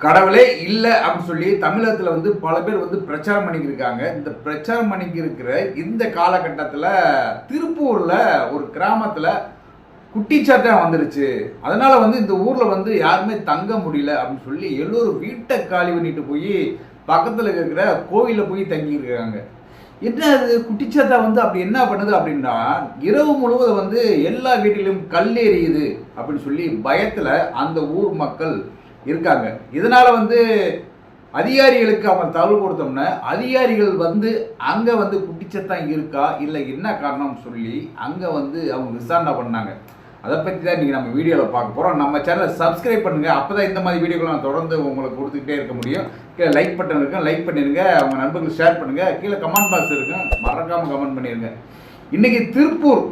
கடவுளே இல்லை அப்படின்னு சொல்லி தமிழகத்தில் வந்து பல பேர் வந்து பிரச்சாரம் பண்ணிக்கிருக்காங்க. இந்த பிரச்சாரம் பண்ணிக்கிருக்கிற இந்த காலகட்டத்தில் திருப்பூரில் ஒரு கிராமத்தில் குட்டிச்சாத்தான் வந்துருச்சு. அதனால வந்து இந்த ஊரில் வந்து யாருமே தங்க முடியல அப்படின்னு சொல்லி எல்லோரும் வீட்டை காலி பண்ணிட்டு போய் பக்கத்தில் இருக்கிற கோவிலில் போய் தங்கியிருக்காங்க. என்ன அது குட்டிச்சாத்தா வந்து அப்படி என்ன பண்ணுது அப்படின்னா, இரவு முழுவதும் வந்து எல்லா வீட்டிலும் கல் எறியுது அப்படின்னு சொல்லி பயத்தில் அந்த ஊர் மக்கள் இருக்காங்க. இதனால வந்து அதிகாரிகளுக்கு அவங்க தகவல் கொடுத்தோம்னா அதிகாரிகள் வந்து அங்கே வந்து குட்டிச்சத்தான் இருக்கா இல்லை என்ன காரணம் சொல்லி அங்கே வந்து அவங்க விசாரணை பண்ணாங்க. அதை பற்றி தான் இன்றைக்கி நம்ம வீடியோவில் பார்க்க போகிறோம். நம்ம சேனலை சப்ஸ்கிரைப் பண்ணுங்கள். அப்போ தான் இந்த மாதிரி வீடியோக்களை நான் தொடர்ந்து உங்களுக்கு கொடுத்துக்கிட்டே இருக்க முடியும். கீழே லைக் பட்டன் இருக்கும், லைக் பண்ணிடுங்க. அவங்க நண்பர்களுக்கு ஷேர் பண்ணுங்கள். கீழே கமெண்ட் பாக்ஸ் இருக்கும், மறக்காமல் கமெண்ட் பண்ணிடுங்க. இன்றைக்கி திருப்பூர்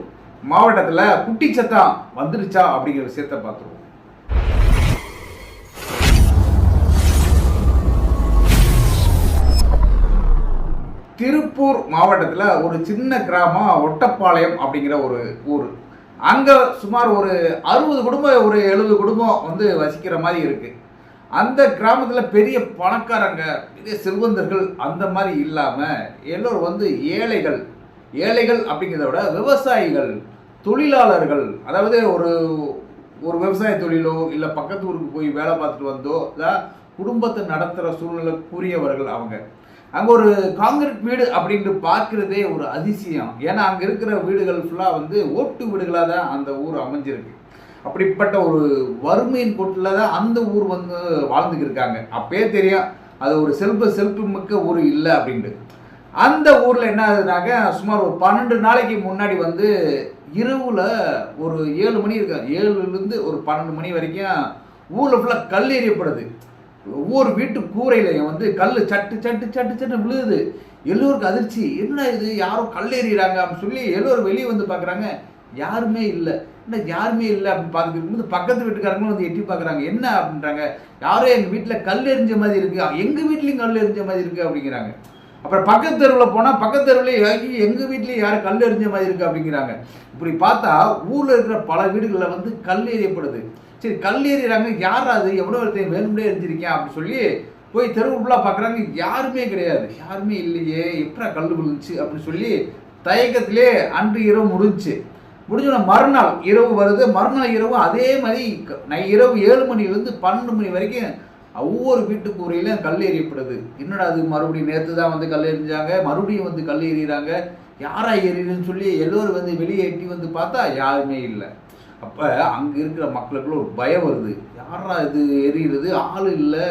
மாவட்டத்தில் குட்டிச்சத்தான் வந்துருச்சா அப்படிங்கிற விஷயத்தை பார்த்துருவோம். திருப்பூர் மாவட்டத்தில் ஒரு சின்ன கிராமம் ஒட்டப்பாளையம் அப்படிங்கிற ஒரு ஊர். அங்கே சுமார் ஒரு 60 குடும்பம் ஒரு 70 குடும்பம் வந்து வசிக்கிற மாதிரி இருக்குது. அந்த கிராமத்தில் பெரிய பணக்காரங்க பெரிய செல்வந்தர்கள் அந்த மாதிரி இல்லாமல் எல்லோரும் வந்து ஏழைகள். ஏழைகள் அப்படிங்கிறத விட விவசாயிகள், தொழிலாளர்கள். அதாவது ஒரு ஒரு விவசாய தொழிலோ இல்லை பக்கத்து ஊருக்கு போய் வேலை பார்த்துட்டு வந்தோ இல்லை குடும்பத்தை நடத்துகிற சூழ்நிலைக்குரியவர்கள் அவங்க. அங்கே ஒரு காங்கிரீட் வீடு அப்படின்ட்டு பார்க்குறதே ஒரு அதிசயம். ஏன்னா அங்கே இருக்கிற வீடுகள் ஃபுல்லாக வந்து ஓட்டு வீடுகளாக தான் அந்த ஊர் அமைஞ்சிருக்கு. அப்படிப்பட்ட ஒரு வறுமையின் கோட்டில் தான் அந்த ஊர் வந்து வாழ்ந்துக்கிட்டு இருக்காங்க. அப்பயே தெரியும் அது ஒரு செல்பு மிக்க ஊர் இல்லை அப்படின்ட்டு. அந்த ஊரில் என்ன ஆகுதுனாக்க சுமார் ஒரு 12 நாளைக்கு முன்னாடி வந்து இரவில் ஒரு 7 மணி இருக்கு, 7லேருந்து ஒரு 12 மணி வரைக்கும் ஊரில் ஃபுல்லாக கல் எறியப்படுது. ஒவ்வொரு வீட்டு கூரையிலையும் வந்து கல் சட்டு சட்டு சட்டு சட்டு விழுகுது. எல்லோருக்கும் அதிர்ச்சி. என்ன இது, யாரோ கல் எறிகிறாங்க அப்படின்னு சொல்லி எல்லோரும் வெளியே வந்து பார்க்குறாங்க. யாருமே இல்லை. என்ன யாருமே இல்லை அப்படின்னு பார்த்துட்டு இருக்கும்போது பக்கத்து வீட்டுக்காரங்களும் வந்து எட்டி பார்க்குறாங்க. என்ன அப்படின்றாங்க, யாரோ எங்கள் வீட்டில் கல் எறிஞ்ச மாதிரி இருக்குது, எங்கள் வீட்லேயும் கல் எறிஞ்ச மாதிரி இருக்குது அப்படிங்கிறாங்க. அப்புறம் பக்கத்து தெருவில் போனால் பக்கத்து தெருவில் எங்கள் வீட்லேயும் யாரும் கல் எறிஞ்ச மாதிரி இருக்குது அப்படிங்கிறாங்க. இப்படி பார்த்தா ஊரில் இருக்கிற பல வீடுகளில் வந்து கல் எறியப்படுது. சரி, கல் ஏறிறாங்க, யார் அது, எவ்வளோ ஒருத்தையும் வேணும்னே எரிஞ்சிருக்கேன் அப்படின்னு சொல்லி போய் தெருவுக்குள்ளாக பார்க்குறாங்க. யாருமே கிடையாது. யாருமே இல்லையே, எப்படா கல் விழுந்துச்சு அப்படின்னு சொல்லி தயக்கத்திலே அன்று இரவு முடிஞ்சோன்னா மறுநாள் இரவு வருது. மறுநாள் இரவு அதே மாதிரி இரவு 7 மணிலேருந்து 12 மணி வரைக்கும் ஒவ்வொரு வீட்டு கூரையிலும் கல் எறியப்படுது. என்னடா அது, மறுபடியும் நேற்று தான் வந்து கல் எறிஞ்சாங்க, மறுபடியும் வந்து கல் எறிகிறாங்க, யாரா எறியுதுன்னு சொல்லி எல்லோரும் வந்து வெளியே எட்டி வந்து பார்த்தா யாருமே இல்லை. அப்போ அங்கே இருக்கிற மக்களுக்குள்ள ஒரு பயம் வருது. யாரா இது எரியுறது, ஆள் இல்லை,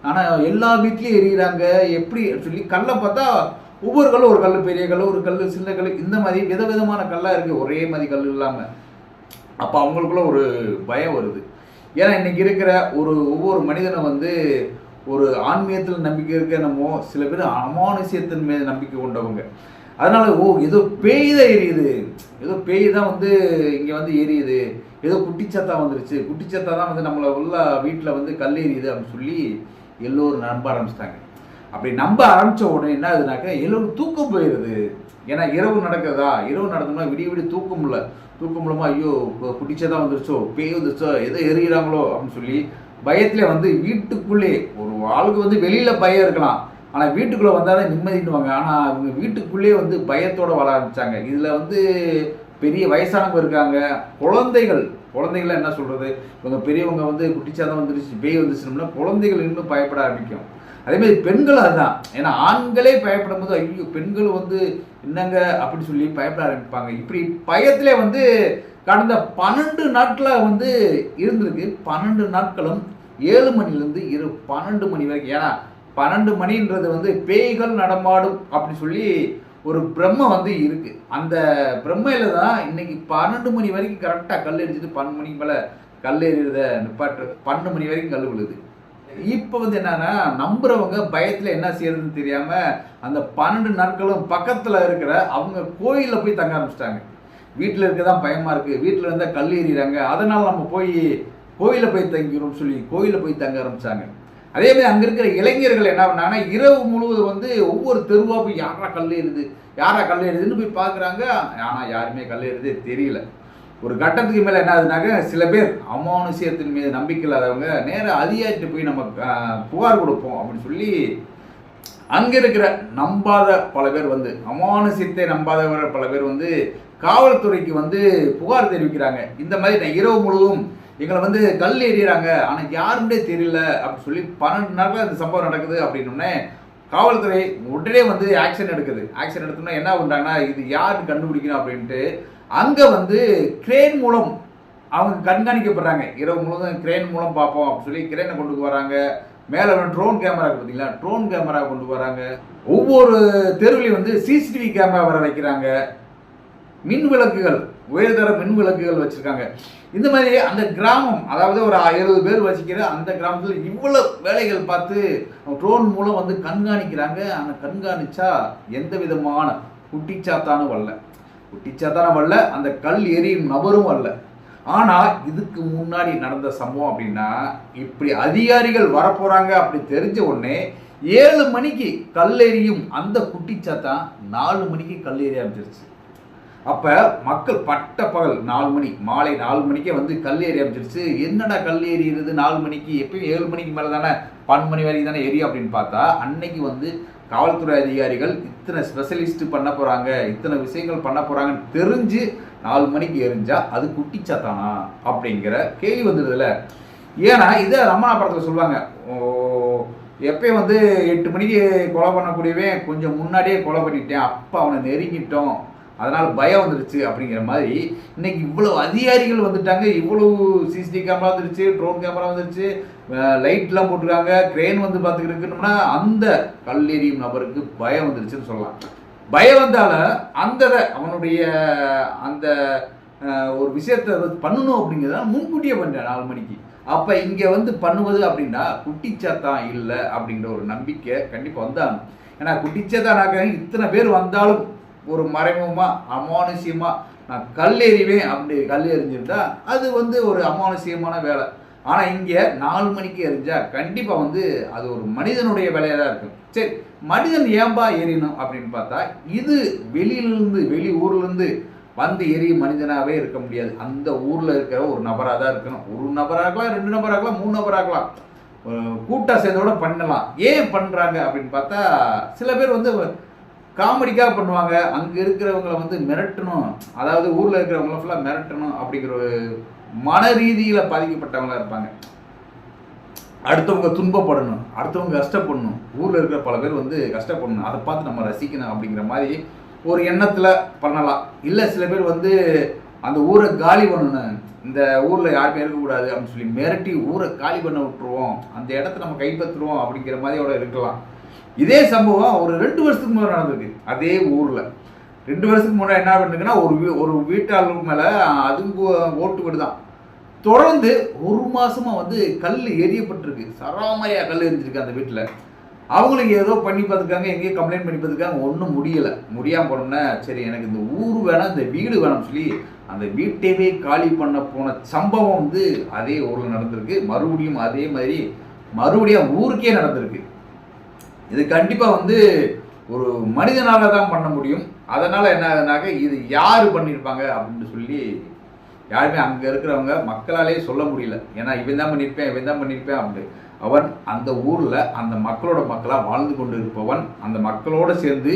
ஆனால் எல்லா வீட்லேயும் எரியிறாங்க எப்படி சொல்லி கல்லை பார்த்தா ஒவ்வொரு கல்லும் ஒரு கல், பெரிய கல், ஒரு கல், சின்ன கல், இந்த மாதிரி விதவிதமான கல்லாக இருக்குது, ஒரே மாதிரி கல் இல்லாமல். அப்போ அவங்களுக்குள்ள ஒரு பயம் வருது. ஏன்னா இன்றைக்கி இருக்கிற ஒவ்வொரு மனிதனை வந்து ஒரு ஆன்மீகத்தில் நம்பிக்கை இருக்க, நம்ம சில பேர் அமானுஷ்யத்தின் மீது நம்பிக்கை கொண்டவங்க. அதனால ஏதோ பேய் தான் எரியுது, ஏதோ பேய் தான் வந்து இங்கே வந்து எரியுது, ஏதோ குட்டிச்சத்தா வந்துருச்சு, குட்டிச்சத்தா தான் வந்து நம்மளை உள்ள வீட்டில் வந்து கல் எரியுது அப்படின்னு சொல்லி எல்லோரும் நம்ப ஆரம்பிச்சிட்டாங்க. அப்படி நம்ப ஆரம்பித்த உடனே என்ன ஆகுதுனாக்கா எல்லோரும் தூக்கம் போயிடுது. ஏன்னா இரவு நடக்குதா, இரவு நடந்தோம்னா விடிய தூக்கம் இல்லை. தூக்கம் இல்லாமல் ஐயோ குட்டிச்சத்தா வந்துருச்சோ, பேய் வந்துருச்சோ, ஏதோ எரியிறாங்களோ அப்படின்னு சொல்லி பயத்தில் வந்து வீட்டுக்குள்ளே ஒரு ஆளுக்கு வந்து வெளியில் பயம் இருக்கலாம், ஆனால் வீட்டுக்குள்ளே வந்தாலே நிம்மதிட்டுவாங்க. ஆனால் அவங்க வீட்டுக்குள்ளேயே வந்து பயத்தோடு வாழ ஆரம்பித்தாங்க. இதில் வந்து பெரிய வயசானவங்க இருக்காங்க, குழந்தைகள் என்ன சொல்கிறது, இவங்க பெரியவங்க வந்து குட்டிச்சாதான் வந்துருச்சு, பேய் வந்துச்சுன்னா குழந்தைகள் இன்னும் பயப்பட ஆரம்பிக்கும். அதேமாதிரி பெண்கள் அதுதான். ஏன்னா ஆண்களே பயப்படும் போது ஐயோ பெண்கள் வந்து என்னங்க அப்படின்னு சொல்லி பயப்பட ஆரம்பிப்பாங்க. இப்படி பயத்திலே வந்து கடந்த 12 நாட்களாக வந்து இருந்திருக்கு. 12 நாட்களும் 7 மணிலேருந்து 12 மணி வரைக்கும். ஏன்னா 12 மணின்றது வந்து பேய்கள் நடமாடும் அப்படி சொல்லி ஒரு பிரம்மை வந்து இருக்குது. அந்த பிரம்மையில தான் இன்னைக்கு 12 மணி வரைக்கும் கரெக்டாக கல் எரிஞ்சிட்டு 12 மணிக்கு மேலே கல் எறிகிறத நிப்பாட்டு 12 மணி வரைக்கும் கல் விழுது. இப்போ வந்து என்னன்னா நம்புறவங்க பயத்தில் என்ன செய்யறதுன்னு தெரியாமல் அந்த 12 நாட்களும் பக்கத்தில் இருக்கிற அவங்க கோயிலில் போய் தங்க ஆரம்பிச்சிட்டாங்க. வீட்டில் இருக்க தான் பயமாக இருக்குது, வீட்டில் இருந்தால் கல் எறிகிறாங்க, அதனால் நம்ம போய் கோயிலில் போய் தங்கிறோம்னு சொல்லி கோயிலில் போய் தங்க ஆரம்பித்தாங்க. அதே மாதிரி அங்கே இருக்கிற இளைஞர்கள் என்ன பண்ணாங்கன்னா இரவு முழுவதும் வந்து ஒவ்வொரு தெருவாக போய் யாரா கல் எறியுதுன்னு போய் பார்க்குறாங்க. ஆனால் யாருமே கல் எறியதே தெரியல. ஒரு கட்டத்துக்கு மேலே என்ன ஆகுதுனாக்க சில பேர் அமானுஷ்யத்தின் மீது நம்பிக்கை இல்லாதவங்க நேராக அதிகாரிட்டு போய் நம்ம புகார் கொடுப்போம் அப்படின்னு சொல்லி அங்கே இருக்கிற நம்பாத பல பேர் வந்து அமானுஷ்யத்தை நம்பாதவர் பல பேர் வந்து காவல்துறைக்கு வந்து புகார் தெரிவிக்கிறாங்க. இந்த மாதிரி நான் இரவு முழுவதும் எங்களை வந்து கல் எறிகிறாங்க ஆனால் யாருமே தெரியல அப்படின்னு சொல்லி 12 நாட்கள் இந்த சம்பவம் நடக்குது அப்படின்னோடனே காவல்துறை உடனே வந்து ஆக்ஷன் எடுக்குது. ஆக்ஷன் எடுத்தோம்னா என்ன பண்ணுறாங்கன்னா இது யாருன்னு கண்டுபிடிக்கணும் அப்படின்ட்டு அங்கே வந்து கிரேன் மூலம் அவங்க கண்காணிக்கப்படுறாங்க. இரவு முழுவதும் கிரேன் மூலம் பார்ப்போம் அப்படின்னு சொல்லி கிரேனை கொண்டு வராங்க. மேலே ட்ரோன் கேமரா பார்த்தீங்களா, ட்ரோன் கேமரா கொண்டு வராங்க. ஒவ்வொரு தெருவிலையும் வந்து சிசிடிவி கேமரா வர வைக்கிறாங்க. மின் விளக்குகள், உயர்தர மின் விளக்குகள் வச்சுருக்காங்க. இந்த மாதிரி அந்த கிராமம், அதாவது ஒரு 70 பேர் வசிக்கிற அந்த கிராமத்தில் இவ்வளோ வேலைகள் பார்த்து ட்ரோன் மூலம் வந்து கண்காணிக்கிறாங்க. ஆனால் கண்காணிச்சா எந்த விதமான குட்டிச்சாத்தானும் வரல, அந்த கல் எரியும் நபரும் வரல. ஆனால் இதுக்கு முன்னாடி நடந்த சம்பவம் அப்படின்னா இப்படி அதிகாரிகள் வரப்போகிறாங்க அப்படி தெரிஞ்ச உடனே 7 மணிக்கு கல்லெறியும் அந்த குட்டிச்சாத்தான் 4 மணிக்கு கல்லெறி ஆரம்பிச்சிருச்சு. அப்போ மக்கள் பட்ட பகல் 4 மணி, மாலை 4 மணிக்கே வந்து கல் ஏறி ஆரம்பிச்சிருச்சு. என்னடா கல் ஏறிடுது 4 மணிக்கு, எப்பயும் 7 மணிக்கு மேலே தானே 12 மணி வரைக்கும் தானே எரியும் அப்படின்னு பார்த்தா அன்னைக்கு வந்து காவல்துறை அதிகாரிகள் இத்தனை ஸ்பெஷலிஸ்ட் பண்ண போகிறாங்க, இத்தனை விஷயங்கள் பண்ண போகிறாங்கன்னு தெரிஞ்சு 4 மணிக்கு எரிஞ்சா அது குட்டிச்சாத்தானா அப்படிங்கிற கேள்வி வந்துடுதுல. ஏன்னா இதை ரமணா படத்தில் சொல்லுவாங்க, எப்பயும் வந்து 8 மணிக்கு கொலை பண்ணக்கூடியவே கொஞ்சம் முன்னாடியே கொலை பண்ணிட்டேன், அப்போ அவனை நெருங்கிட்டோம், அதனால் பயம் வந்துடுச்சு அப்படிங்கிற மாதிரி இன்னைக்கு இவ்வளோ அதிகாரிகள் வந்துட்டாங்க. இவ்வளோ சிசிடிவி கேமரா வந்துருச்சு, ட்ரோன் கேமரா வந்துருச்சு, லைட்லாம் போட்டிருக்காங்க, கிரெயின் வந்து பார்த்துக்கிட்டு அந்த கல்லெறியும் நபருக்கு பயம் வந்துருச்சுன்னு சொல்லலாம். பயம் வந்தாலும் அவனுடைய அந்த ஒரு விஷயத்தை பண்ணணும் அப்படிங்கிறத முன்கூட்டியே பண்ணுறேன் 4 மணிக்கு. அப்போ இங்கே வந்து பண்ணுவது அப்படின்னா குட்டிச்சாத்தான் இல்லை அப்படிங்கிற ஒரு நம்பிக்கை கண்டிப்பாக வந்தாங்க. ஏன்னா குட்டிச்சாத்தானாக்க இத்தனை பேர் வந்தாலும் ஒரு மறைமுகமாக அமானுஷ்யமாக நான் கல் எறிவேன் அப்படி கல் எறிஞ்சிருந்தா அது வந்து ஒரு அமானுஷ்யமான வேலை. ஆனால் இங்கே 4 மணிக்கு எரிஞ்சா கண்டிப்பாக வந்து அது ஒரு மனிதனுடைய வேலையாக தான் இருக்கும். சரி, மனிதன் ஏன்பா எரியணும் அப்படின்னு பார்த்தா இது வெளி ஊர்லேருந்து வந்து எரியும் மனிதனாகவே இருக்க முடியாது. அந்த ஊரில் இருக்கிற ஒரு நபராக தான் இருக்கணும். ஒரு நபராக இருக்கலாம், 2 நபராக இருக்கலாம், 3 நபராக இருக்கலாம், கூட்டா சேர்ந்தோட பண்ணலாம். ஏன் பண்ணுறாங்க அப்படின்னு பார்த்தா சில பேர் வந்து காமெடிக்காக பண்ணுவாங்க. அங்கே இருக்கிறவங்களை வந்து மிரட்டணும், அதாவது ஊரில் இருக்கிறவங்கள ஃபுல்லாக மிரட்டணும் அப்படிங்கிற ஒரு மன ரீதியில் பாதிக்கப்பட்டவங்களாக இருப்பாங்க. அடுத்தவங்க துன்பப்படணும், அடுத்தவங்க கஷ்டப்படணும், ஊரில் இருக்கிற பல பேர் வந்து கஷ்டப்படணும், அதை பார்த்து நம்ம ரசிக்கணும் அப்படிங்கிற மாதிரி ஒரு எண்ணத்தில் பண்ணலாம். இல்லை சில பேர் வந்து அந்த ஊரை காலி பண்ணணும், இந்த ஊரில் யாருமே இருக்கக்கூடாது அப்படின்னு சொல்லி மிரட்டி ஊரை காலி பண்ண விட்டுருவோம், அந்த இடத்த நம்ம கைப்பற்றுவோம் அப்படிங்கிற மாதிரியோட இருக்கலாம். இதே சம்பவம் ஒரு 2 வருஷத்துக்கு முன்னாடி நடந்திருக்கு. அதே ஊரில் 2 வருஷத்துக்கு முன்னாடி என்ன பண்ணுறதுன்னா ஒரு வீட்டாளருக்கு மேலே அதுவும் ஓட்டு வீடு தான் தொடர்ந்து 1 மாதமாக வந்து கல் எரியப்பட்டிருக்கு. சராமரியாக கல் எரிஞ்சிருக்கு அந்த வீட்டில். அவங்களுக்கு ஏதோ பண்ணி பார்த்துருக்காங்க, எங்கேயோ கம்ப்ளைண்ட் பண்ணி பார்த்துருக்காங்க, ஒன்றும் முடியாமல் போனோம்னா சரி எனக்கு இந்த ஊர் வேணாம், இந்த வீடு வேணாம்னு சொல்லி அந்த வீட்டையே காலி பண்ண போன சம்பவம் வந்து அதே ஊரில் நடந்திருக்கு. மறுபடியும் அதே மாதிரி மறுபடியும் ஊருக்கே நடந்திருக்கு. இது கண்டிப்பாக வந்து ஒரு மனிதனால தான் பண்ண முடியும். அதனால் என்ன ஆகுதுனாக்க இது யார் பண்ணியிருப்பாங்க அப்படின்னு சொல்லி யாருமே அங்கே இருக்கிறவங்க மக்களாலே சொல்ல முடியல. ஏன்னா இவன் தான் பண்ணியிருப்பேன் அப்படி. அவன் அந்த ஊரில் அந்த மக்களோட மக்களாக வாழ்ந்து கொண்டு இருப்பவன், அந்த மக்களோடு சேர்ந்து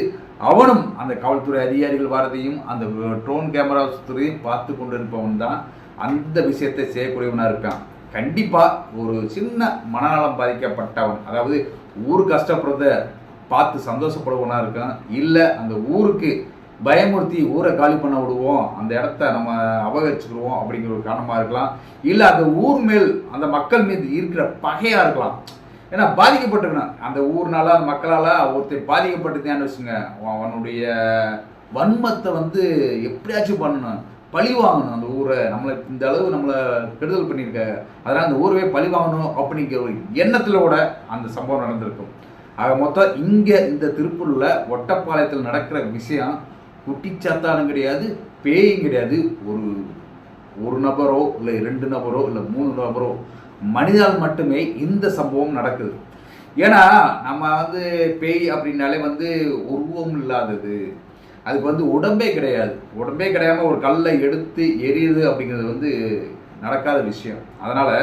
அவனும் அந்த காவல்துறை அதிகாரிகள் வரதையும் அந்த ட்ரோன் கேமரா சுற்றுறையும் பார்த்து கொண்டு இருப்பவன் தான் அந்த விஷயத்தை செய்யக்கூடியவனாக இருப்பான். கண்டிப்பாக ஒரு சின்ன மனநலம் பாதிக்கப்பட்டவன், அதாவது ஊர் கஷ்டப்படுறத பார்த்து சந்தோஷப்படுவனாக இருக்கான். இல்லை அந்த ஊருக்கு பயமுறுத்தி ஊரை காலி பண்ண விடுவோம், அந்த இடத்த நம்ம அபகரிச்சுக்கிடுவோம் அப்படிங்கிற ஒரு காரணமாக இருக்கலாம். இல்லை அந்த ஊர் மேல் அந்த மக்கள் மீது இருக்கிற பகையாக இருக்கலாம். ஏன்னா பாதிக்கப்பட்டிருக்கணும் அந்த ஊர்னால அந்த மக்களால் ஒருத்தர் பாதிக்கப்பட்டுதேன்னு வச்சுங்க, அவனுடைய வன்மத்தை வந்து எப்படியாச்சும் பண்ணணும், பழி வாங்கணும். அந்த ஊரை நம்மளை இந்த அளவு நம்மளை கெடுதல் பண்ணியிருக்க, அதனால் அந்த ஊரவே பழி வாங்கணும் அப்படிங்கிற ஒரு எண்ணத்தில் கூட அந்த சம்பவம் நடந்திருக்கும். ஆக மொத்தம் இங்கே இந்த திருப்பூரில் ஒட்டப்பாளையத்தில் நடக்கிற விஷயம் குட்டிச்சாத்தானும் கிடையாது, பேயும் கிடையாது. ஒரு நபரோ இல்லை 2 நபரோ இல்லை 3 நபரோ மனிதனால் மட்டுமே இந்த சம்பவம் நடக்குது. ஏன்னா நம்ம வந்து பேய் அப்படின்னாலே வந்து உருவம் இல்லாதது, அதுக்கு வந்து உடம்பே கிடையாது. உடம்பே கிடையாமல் ஒரு கல்லை எடுத்து எரியுது அப்படிங்கிறது வந்து நடக்காத விஷயம். அதனால்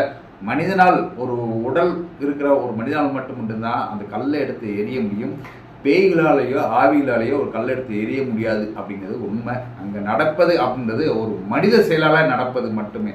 மனிதனால் ஒரு உடல் இருக்கிற ஒரு மனிதனால் மட்டும்தான் அந்த கல்லை எடுத்து எரிய முடியும். பேய்களாலேயோ ஆவிகளாலேயோ ஒரு கல்லை எடுத்து எரிய முடியாது அப்படிங்கிறது உண்மை. அங்கே நடப்பது அப்படின்றது ஒரு மனித செயலால் நடப்பது மட்டுமே.